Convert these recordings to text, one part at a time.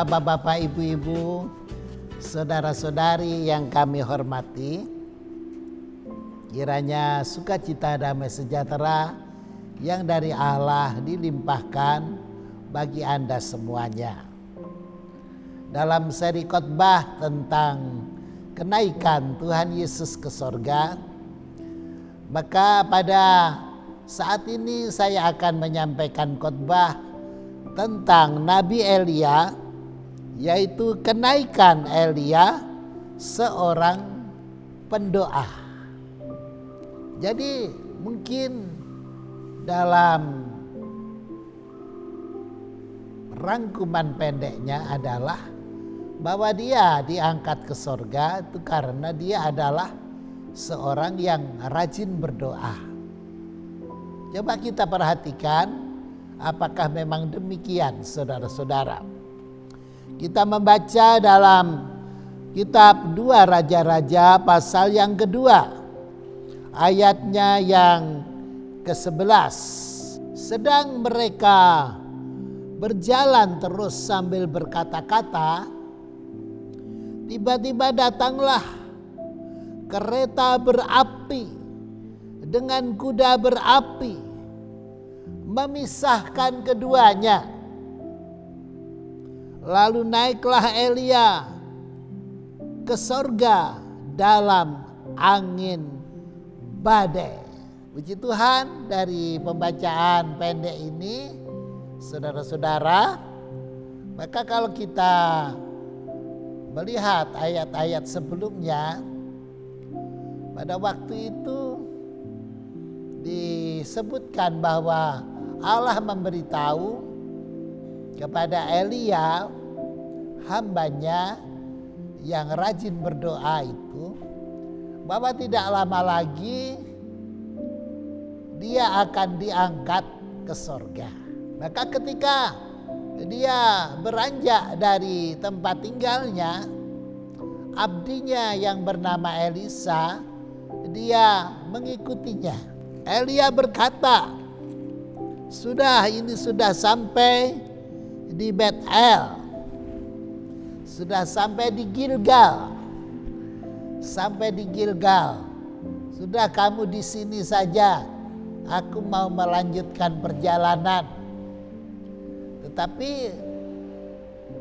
Bapak-bapak, ibu-ibu, saudara-saudari yang kami hormati, kiranya sukacita damai sejahtera yang dari Allah dilimpahkan bagi Anda semuanya. Dalam seri khotbah tentang kenaikan Tuhan Yesus ke sorga, maka pada saat ini saya akan menyampaikan khotbah tentang Nabi Elia, yaitu kenaikan Elia seorang pendoa. Jadi mungkin dalam rangkuman pendeknya adalah bahwa dia diangkat ke sorga itu karena dia adalah seorang yang rajin berdoa. Coba kita perhatikan apakah memang demikian, saudara-saudara. Kita membaca dalam kitab 2 Raja-Raja pasal yang kedua, ayatnya yang ke-11. Sedang mereka berjalan terus sambil berkata-kata, tiba-tiba datanglah kereta berapi dengan kuda berapi memisahkan keduanya. Lalu naiklah Elia ke sorga dalam angin badai. Puji Tuhan, dari pembacaan pendek ini, saudara-saudara, maka kalau kita melihat ayat-ayat sebelumnya, pada waktu itu disebutkan bahwa Allah memberitahu kepada Elia, hambanya yang rajin berdoa itu, bahwa tidak lama lagi dia akan diangkat ke sorga. Maka ketika dia beranjak dari tempat tinggalnya, abdinya yang bernama Elisa, dia mengikutinya. Elia berkata, ini sudah sampai di Betel, sudah sampai di Gilgal, sudah kamu di sini saja, aku mau melanjutkan perjalanan. Tetapi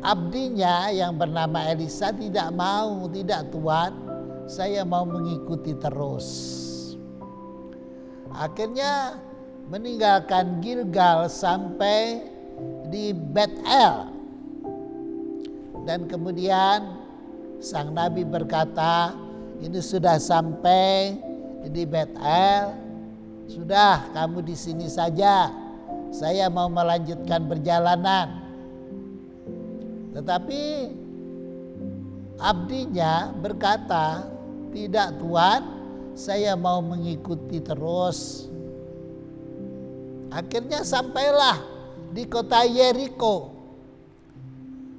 abdinya yang bernama Elisa tidak mau, tidak Tuan, saya mau mengikuti terus. Akhirnya meninggalkan Gilgal sampai di Betel. Dan kemudian sang nabi berkata, ini sudah sampai di Betel, sudah kamu di sini saja, saya mau melanjutkan perjalanan. Tetapi abdinya berkata, tidak Tuan, saya mau mengikuti terus. Akhirnya sampailah di kota Yeriko.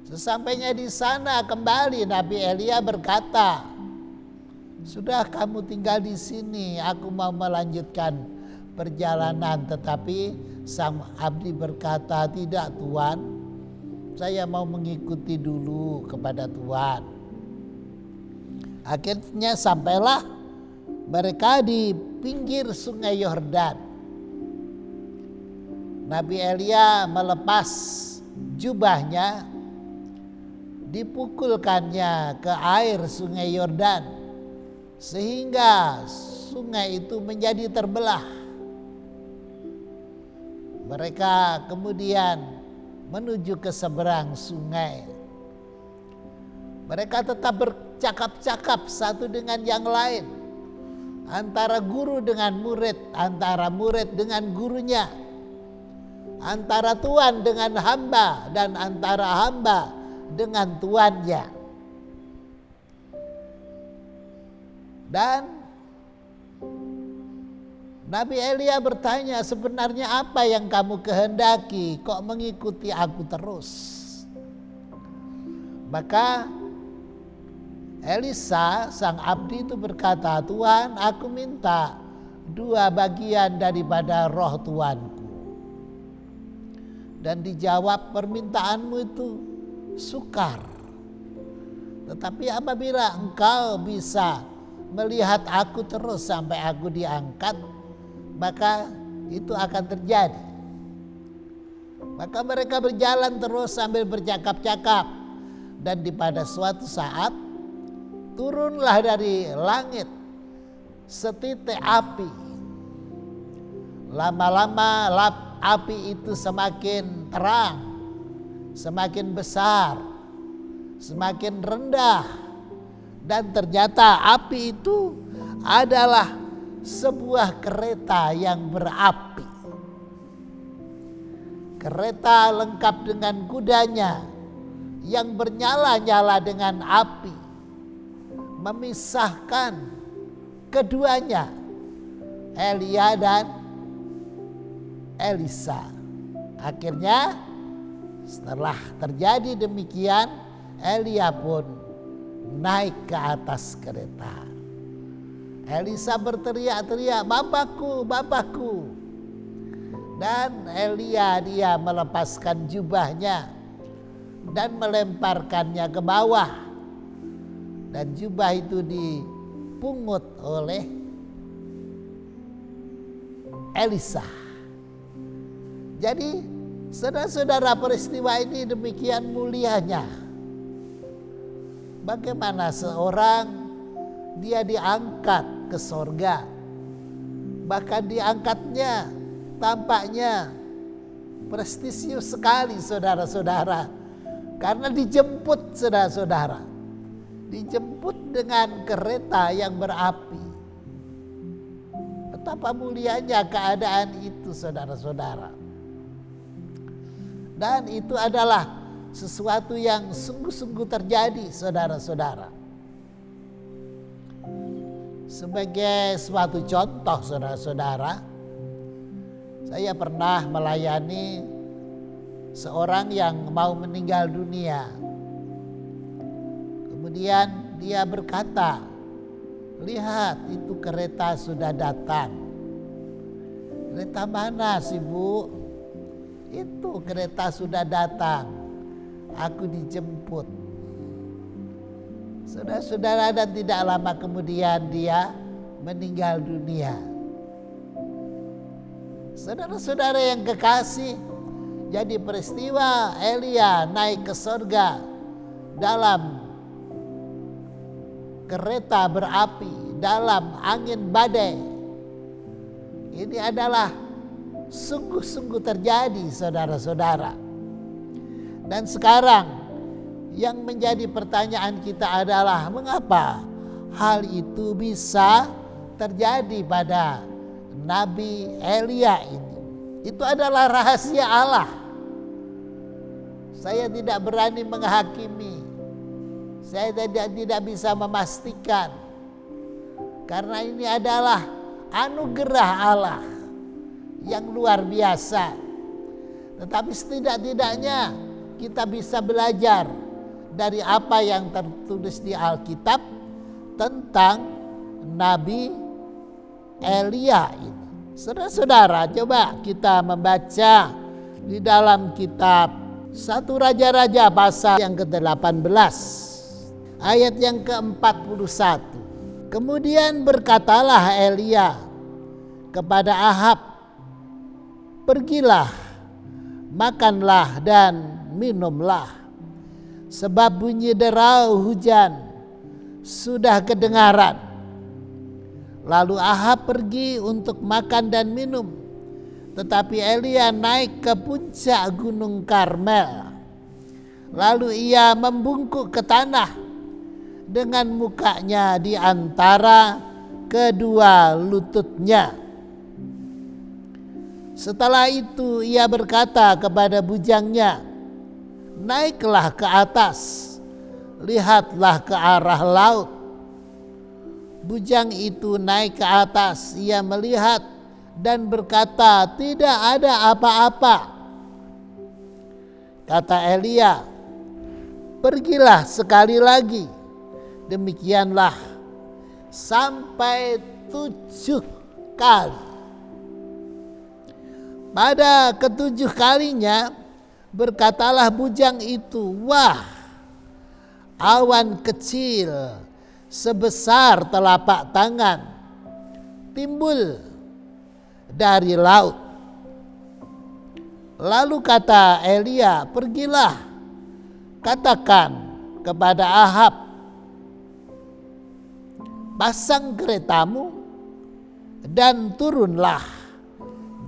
Sesampainya di sana kembali Nabi Elia berkata, sudah kamu tinggal di sini, aku mau melanjutkan perjalanan. Tetapi sang abdi berkata, tidak Tuan, saya mau mengikuti dulu kepada Tuan. Akhirnya sampailah mereka di pinggir sungai Yordan. Nabi Elia melepas jubahnya, dipukulkannya ke air sungai Yordan, sehingga sungai itu menjadi terbelah. Mereka kemudian menuju ke seberang sungai. Mereka tetap bercakap-cakap satu dengan yang lain, antara guru dengan murid, antara murid dengan gurunya, antara tuan dengan hamba, dan antara hamba dengan tuannya. Dan Nabi Elia bertanya, sebenarnya apa yang kamu kehendaki? Kok mengikuti aku terus? Maka Elisa sang abdi itu berkata, Tuhan, aku minta 2 bagian daripada roh Tuanku. Dan dijawab, permintaanmu itu sukar. Tetapi apabila engkau bisa melihat aku terus sampai aku diangkat, maka itu akan terjadi. Maka mereka berjalan terus sambil bercakap-cakap, dan pada suatu saat turunlah dari langit setitik api. Lama-lama api itu semakin terang, semakin besar, semakin rendah, dan ternyata api itu adalah sebuah kereta yang berapi. Kereta lengkap dengan kudanya yang bernyala-nyala dengan api, memisahkan keduanya, Elia dan Elisa. Akhirnya setelah terjadi demikian, Elia pun naik ke atas kereta. Elisa berteriak-teriak, "Bapakku, bapakku." Dan Elia dia melepaskan jubahnya dan melemparkannya ke bawah. Dan jubah itu dipungut oleh Elisa. Jadi saudara-saudara, peristiwa ini demikian mulianya. Bagaimana seorang dia diangkat ke sorga. Bahkan diangkatnya tampaknya prestisius sekali, saudara-saudara. Karena dijemput, saudara-saudara. Dijemput dengan kereta yang berapi. Betapa mulianya keadaan itu, saudara-saudara. Dan itu adalah sesuatu yang sungguh-sungguh terjadi, saudara-saudara. Sebagai suatu contoh, saudara-saudara, saya pernah melayani seorang yang mau meninggal dunia. Kemudian dia berkata, "Lihat, itu kereta sudah datang." "Kereta mana sih, Bu?" "Itu kereta sudah datang. Aku dijemput." Saudara-saudara, dan tidak lama kemudian dia meninggal dunia. Saudara-saudara yang kekasih, jadi peristiwa Elia naik ke sorga dalam kereta berapi, dalam angin badai. Ini adalah sungguh-sungguh terjadi, saudara-saudara. Dan sekarang yang menjadi pertanyaan kita adalah, mengapa hal itu bisa terjadi pada Nabi Elia ini? Itu adalah rahasia Allah. Saya tidak berani menghakimi. Saya tidak bisa memastikan. Karena ini adalah anugerah Allah yang luar biasa. Tetapi setidak-tidaknya kita bisa belajar dari apa yang tertulis di Alkitab tentang Nabi Elia ini. Saudara-saudara, coba kita membaca di dalam kitab 1 Raja-Raja pasal yang ke-18 ayat yang ke-41. Kemudian berkatalah Elia kepada Ahab, "Pergilah, makanlah dan minumlah, sebab bunyi derau hujan sudah kedengaran." Lalu Ahab pergi untuk makan dan minum, tetapi Elia naik ke puncak gunung Karmel. Lalu ia membungkuk ke tanah dengan mukanya di antara kedua lututnya. Setelah itu ia berkata kepada bujangnya, "Naiklah ke atas, lihatlah ke arah laut." Bujang itu naik ke atas, ia melihat dan berkata, "Tidak ada apa-apa." Kata Elia, "Pergilah sekali lagi." Demikianlah sampai 7 kali. Pada ke-7 kalinya Berkatalah bujang itu, wah, awan kecil sebesar telapak tangan timbul dari laut. Lalu kata Elia, pergilah, katakan kepada Ahab, pasang keretamu dan turunlah,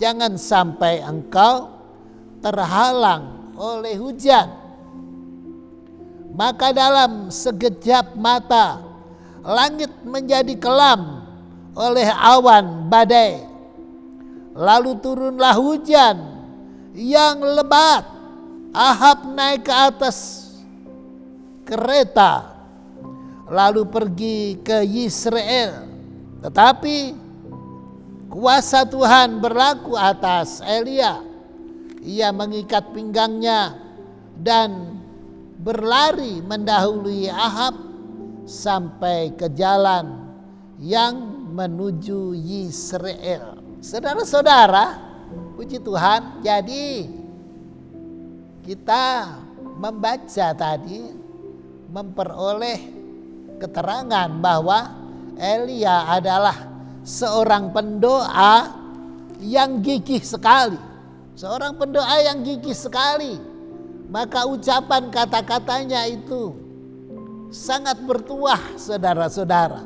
jangan sampai engkau terhalang oleh hujan. Maka dalam sekejap mata langit menjadi kelam oleh awan badai. Lalu turunlah hujan yang lebat. Ahab naik ke atas kereta lalu pergi ke Yisrael. Tetapi kuasa Tuhan berlaku atas Elia. Ia mengikat pinggangnya dan berlari mendahului Ahab sampai ke jalan yang menuju Yisrael. Saudara-saudara, puji Tuhan, jadi kita membaca tadi memperoleh keterangan bahwa Elia adalah seorang pendoa yang gigih sekali. Seorang pendoa yang gigih sekali. Maka ucapan kata-katanya itu sangat bertuah, saudara-saudara.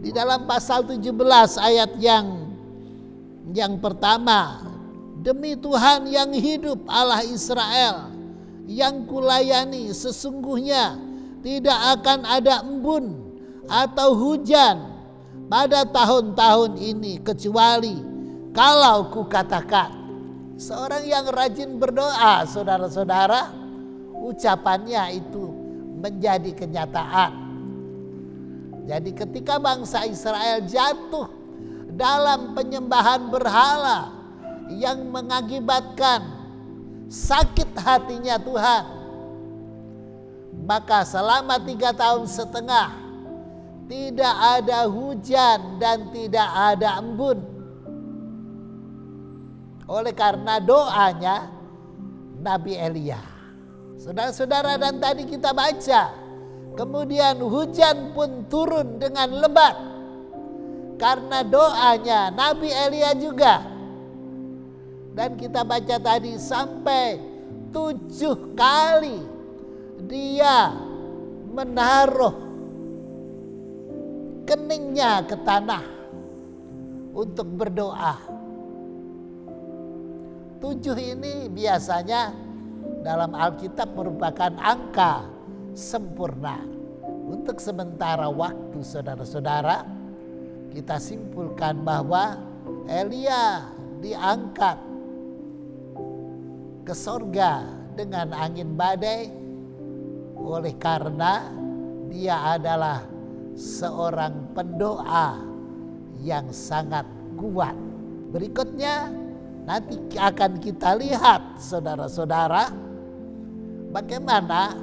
Di dalam pasal 17 ayat yang pertama, demi Tuhan yang hidup Allah Israel yang kulayani, sesungguhnya tidak akan ada embun atau hujan pada tahun-tahun ini kecuali kalau kukatakan. Seorang yang rajin berdoa, saudara-saudara, ucapannya itu menjadi kenyataan. Jadi ketika bangsa Israel jatuh dalam penyembahan berhala yang mengakibatkan sakit hatinya Tuhan, maka selama 3 tahun setengah tidak ada hujan dan tidak ada embun. Oleh karena doanya Nabi Elia. Saudara-saudara, dan tadi kita baca, kemudian hujan pun turun dengan lebat karena doanya Nabi Elia juga. Dan kita baca tadi sampai 7 kali dia menaruh keningnya ke tanah untuk berdoa. 7 ini biasanya dalam Alkitab merupakan angka sempurna. Untuk sementara waktu, saudara-saudara, kita simpulkan bahwa Elia diangkat ke sorga dengan angin badai oleh karena dia adalah seorang pendoa yang sangat kuat. Berikutnya nanti akan kita lihat, saudara-saudara, bagaimana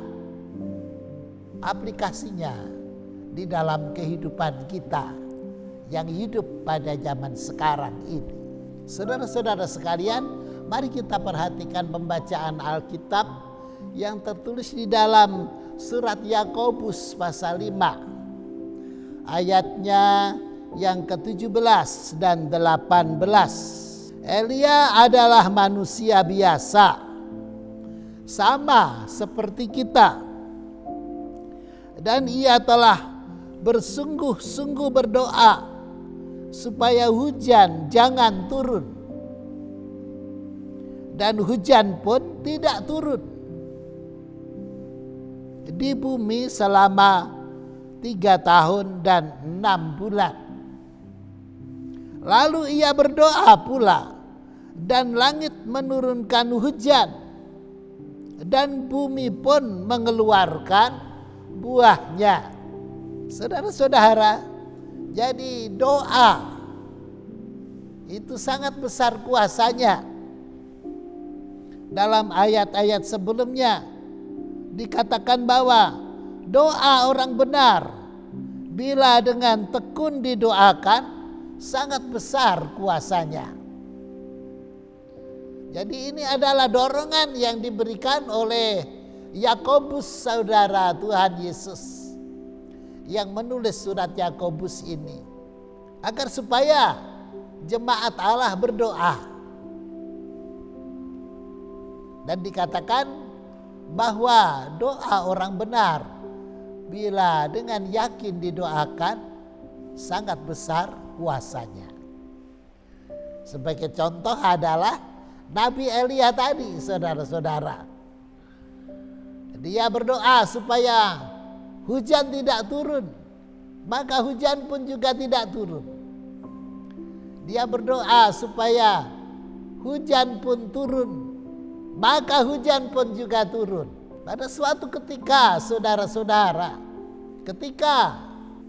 aplikasinya di dalam kehidupan kita yang hidup pada zaman sekarang ini. Saudara-saudara sekalian, mari kita perhatikan pembacaan Alkitab yang tertulis di dalam surat Yakobus pasal 5 ayatnya yang ke-17 dan 18. Elia adalah manusia biasa, sama seperti kita, dan ia telah bersungguh-sungguh berdoa supaya hujan jangan turun, dan hujan pun tidak turun di bumi selama 3 tahun dan 6 bulan. Lalu ia berdoa pula, dan langit menurunkan hujan, dan bumi pun mengeluarkan buahnya. Saudara-saudara, jadi doa itu sangat besar kuasanya. Dalam ayat-ayat sebelumnya dikatakan bahwa doa orang benar bila dengan tekun didoakan sangat besar kuasanya. Jadi ini adalah dorongan yang diberikan oleh Yakobus, saudara Tuhan Yesus, yang menulis surat Yakobus ini, agar supaya jemaat Allah berdoa. Dan dikatakan bahwa doa orang benar bila dengan yakin didoakan sangat besar kuasanya. Sebagai contoh adalah Nabi Elia tadi, saudara-saudara. Dia berdoa supaya hujan tidak turun, maka hujan pun juga tidak turun. Dia berdoa supaya hujan pun turun, maka hujan pun juga turun. Pada suatu ketika, saudara-saudara, ketika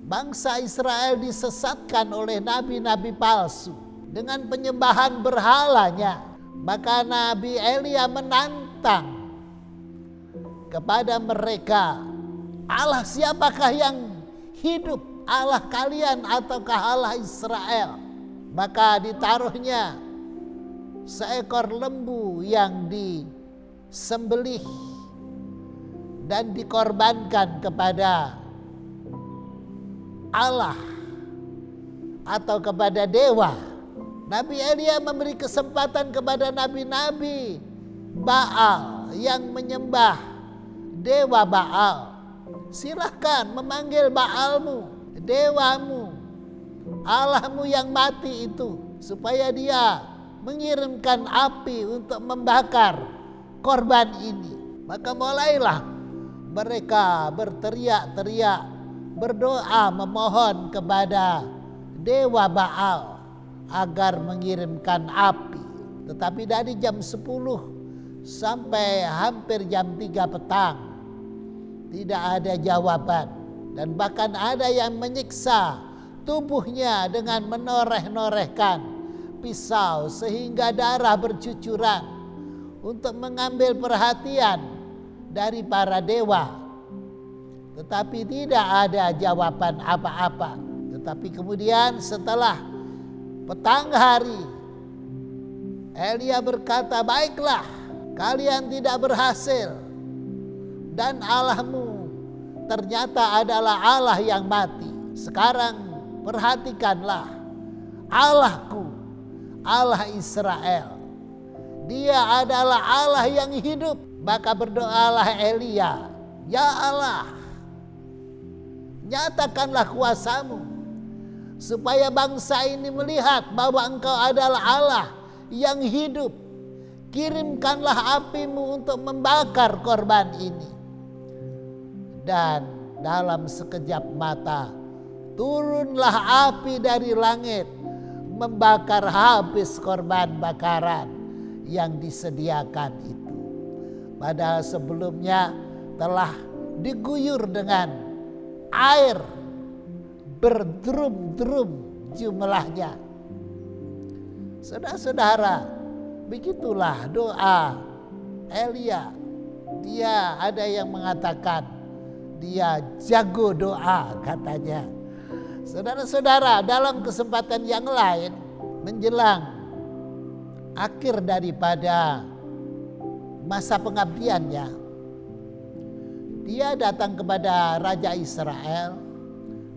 bangsa Israel disesatkan oleh nabi-nabi palsu dengan penyembahan berhalanya, maka Nabi Elia menantang kepada mereka, Allah siapakah yang hidup, Allah kalian ataukah Allah Israel? Maka ditaruhnya seekor lembu yang disembelih dan dikorbankan kepada Allah atau kepada dewa. Nabi Elia memberi kesempatan kepada nabi-nabi Baal yang menyembah dewa Baal. Silahkan memanggil Baalmu, dewamu, Allahmu yang mati itu, supaya dia mengirimkan api untuk membakar korban ini. Maka mulailah mereka berteriak-teriak, berdoa memohon kepada dewa Baal agar mengirimkan api. Tetapi dari jam 10 sampai hampir jam 3 petang tidak ada jawaban. Dan bahkan ada yang menyiksa tubuhnya dengan menoreh-norehkan pisau sehingga darah bercucuran untuk mengambil perhatian dari para dewa. Tetapi tidak ada jawaban apa-apa. Tetapi kemudian setelah petang hari, Elia berkata, baiklah, kalian tidak berhasil dan Allahmu ternyata adalah Allah yang mati. Sekarang perhatikanlah, Allahku, Allah Israel, Dia adalah Allah yang hidup. Maka berdoalah Elia, ya Allah, nyatakanlah kuasa-Mu supaya bangsa ini melihat bahwa Engkau adalah Allah yang hidup. Kirimkanlah api-Mu untuk membakar korban ini. Dan dalam sekejap mata turunlah api dari langit, membakar habis korban bakaran yang disediakan itu. Padahal sebelumnya telah diguyur dengan air berdrum-drum jumlahnya. Saudara-saudara, begitulah doa Elia. Dia ada yang mengatakan dia jago doa katanya. Saudara-saudara, dalam kesempatan yang lain menjelang akhir daripada masa pengabdiannya, dia datang kepada Raja Israel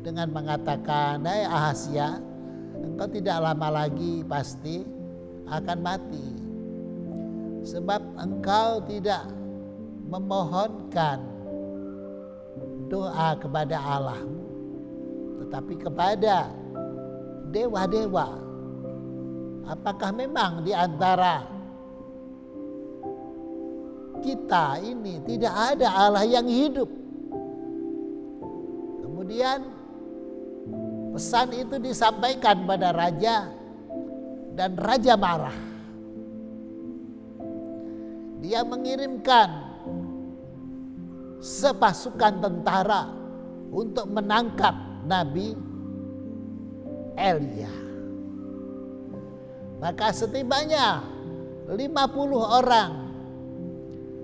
dengan mengatakan, hai Ahazia, engkau tidak lama lagi pasti akan mati, sebab engkau tidak memohonkan doa kepada Allahmu, tetapi kepada dewa-dewa. Apakah memang di antara kita ini tidak ada Allah yang hidup? Kemudian pesan itu disampaikan pada raja dan raja marah. Dia mengirimkan sepasukan tentara untuk menangkap Nabi Elia. Maka setibanya 50 orang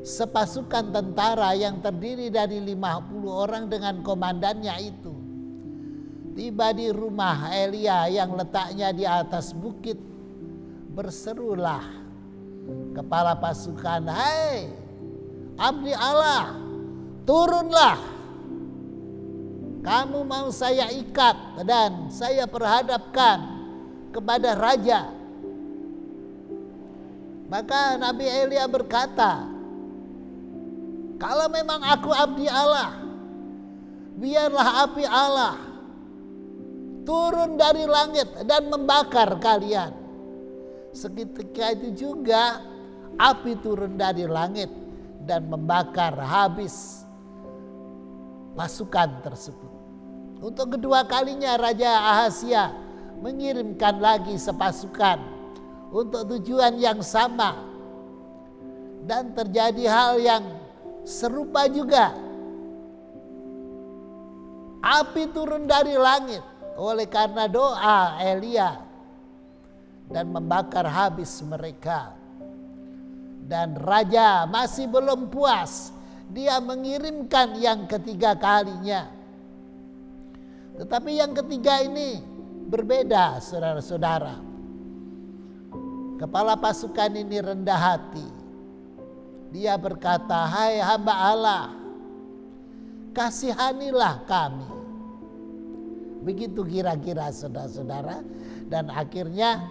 sepasukan tentara yang terdiri dari 50 orang dengan komandannya itu tiba di rumah Elia yang letaknya di atas bukit. Berserulah kepala pasukan, "Hai abdi Allah, turunlah. Kamu mau saya ikat dan saya perhadapkan kepada raja." Maka Nabi Elia berkata, "Kalau memang aku abdi Allah, biarlah api Allah turun dari langit dan membakar kalian." Seketika itu juga api turun dari langit dan membakar habis pasukan tersebut. Untuk kedua kalinya Raja Ahazia mengirimkan lagi sepasukan untuk tujuan yang sama. Dan terjadi hal yang serupa juga. Api turun dari langit oleh karena doa Elia dan membakar habis mereka. Dan raja masih belum puas. Dia mengirimkan yang ketiga kalinya. Tetapi yang ketiga ini berbeda, saudara-saudara. Kepala pasukan ini rendah hati. Dia berkata, "Hai hamba Allah, kasihanilah kami." Begitu kira-kira, saudara-saudara. Dan akhirnya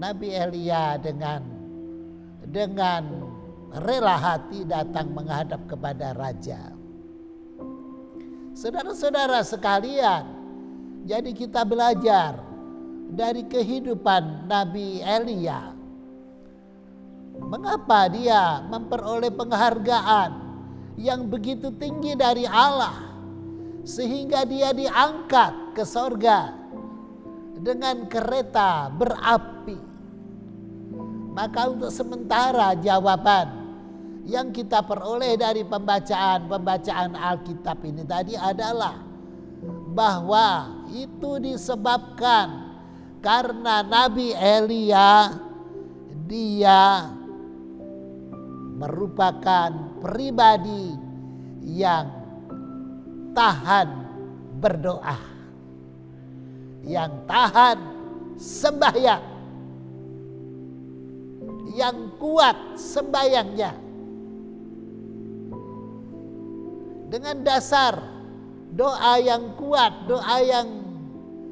Nabi Elia dengan rela hati datang menghadap kepada raja. Saudara-saudara sekalian, jadi kita belajar dari kehidupan Nabi Elia. Mengapa dia memperoleh penghargaan yang begitu tinggi dari Allah sehingga dia diangkat ke sorga dengan kereta berapi? Maka untuk sementara jawaban yang kita peroleh dari pembacaan Alkitab ini tadi adalah bahwa itu disebabkan karena Nabi Elia dia merupakan pribadi yang tahan berdoa, yang tahan sembahyang, yang kuat sembahyangnya. Dengan dasar doa yang kuat, doa yang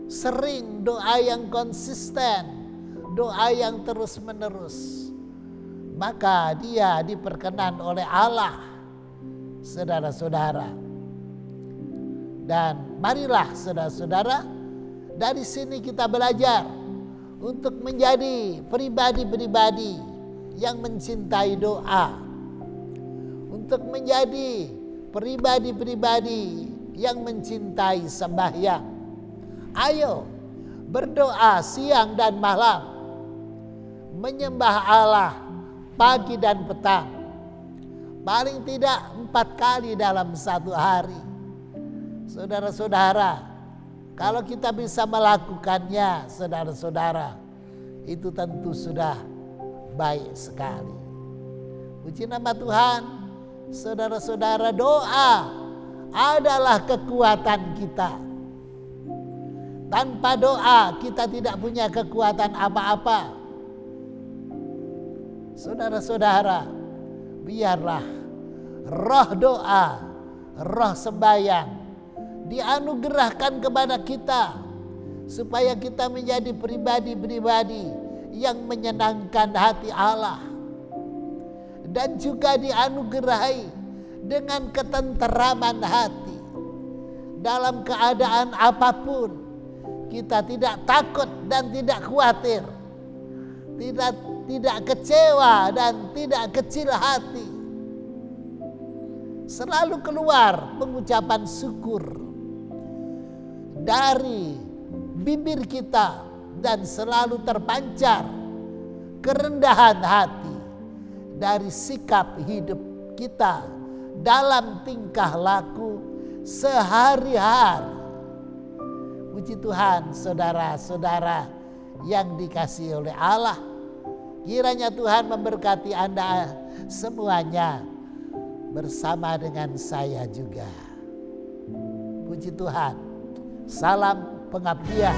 sering, doa yang konsisten, doa yang terus menerus, maka dia diperkenan oleh Allah, saudara-saudara. Dan marilah saudara-saudara, dari sini kita belajar untuk menjadi pribadi-pribadi yang mencintai doa, untuk menjadi pribadi-pribadi yang mencintai sembahyang. Ayo berdoa siang dan malam, menyembah Allah pagi dan petang, paling tidak 4 kali dalam satu hari. Saudara-saudara, kalau kita bisa melakukannya, saudara-saudara, itu tentu sudah baik sekali. Puji nama Tuhan. Saudara-saudara, doa adalah kekuatan kita. Tanpa doa kita tidak punya kekuatan apa-apa. Saudara-saudara, biarlah roh doa, roh sembahyang dianugerahkan kepada kita supaya kita menjadi pribadi-pribadi yang menyenangkan hati Allah. Dan juga dianugerahi dengan ketenteraman hati. Dalam keadaan apapun kita tidak takut dan tidak khawatir, tidak kecewa dan tidak kecil hati. Selalu keluar pengucapan syukur dari bibir kita dan selalu terpancar kerendahan hati dari sikap hidup kita dalam tingkah laku sehari-hari. Puji Tuhan, saudara-saudara yang dikasihi oleh Allah. Kiranya Tuhan memberkati Anda semuanya bersama dengan saya juga. Puji Tuhan. Salam pengabdian.